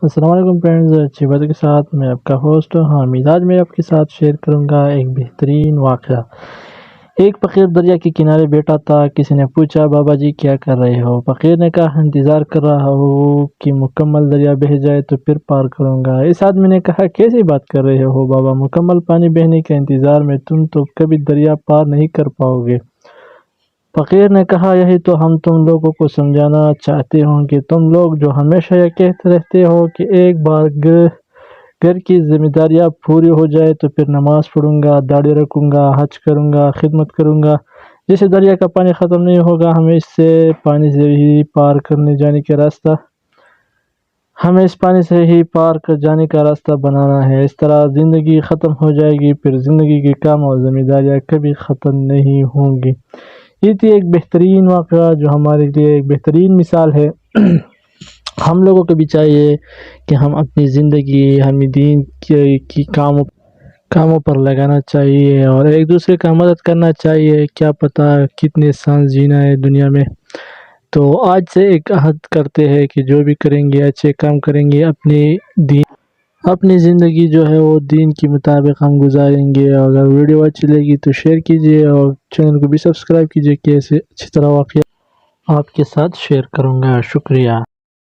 السلام علیکم فرینڈز، اچھی باتوں کے ساتھ میں آپ کا ہوسٹ حامد۔ آج میں آپ کے ساتھ شیئر کروں گا ایک بہترین واقعہ۔ ایک فقیر دریا کے کنارے بیٹھا تھا۔ کسی نے پوچھا، بابا جی کیا کر رہے ہو؟ فقیر نے کہا، انتظار کر رہا ہوں کہ مکمل دریا بہہ جائے تو پھر پار کروں گا۔ اس آدمی نے کہا، کیسی بات کر رہے ہو بابا، مکمل پانی بہنے کے انتظار میں تم تو کبھی دریا پار نہیں کر پاؤ گے۔ فقیر نے کہا، یہی تو ہم تم لوگوں کو سمجھانا چاہتے ہوں کہ تم لوگ جو ہمیشہ یہ کہتے رہتے ہو کہ ایک بار گھر کی ذمہ داریاں پوری ہو جائے تو پھر نماز پڑھوں گا، داڑھی رکھوں گا، حج کروں گا، خدمت کروں گا۔ جسے دریا کا پانی ختم نہیں ہوگا، ہمیں اس پانی سے ہی پار جانے کا راستہ بنانا ہے۔ اس طرح زندگی ختم ہو جائے گی، پھر زندگی کے کام اور ذمہ داریاں کبھی ختم نہیں ہوں گی۔ یہ تھی ایک بہترین واقعہ جو ہمارے لیے ایک بہترین مثال ہے۔ ہم لوگوں کو بھی چاہیے کہ ہم اپنی زندگی ہمیں دین کی کاموں پر لگانا چاہیے اور ایک دوسرے کا مدد کرنا چاہیے۔ کیا پتہ کتنے سال جینا ہے دنیا میں۔ تو آج سے ایک عہد کرتے ہیں کہ جو بھی کریں گے اچھے کام کریں گے، اپنی زندگی جو ہے وہ دین کے مطابق ہم گزاریں گے۔ اگر ویڈیو اچھی لگی تو شیئر کیجیے اور چینل کو بھی سبسکرائب کیجیے کہ ایسے اچھی طرح واقعہ آپ کے ساتھ شیئر کروں گا۔ شکریہ۔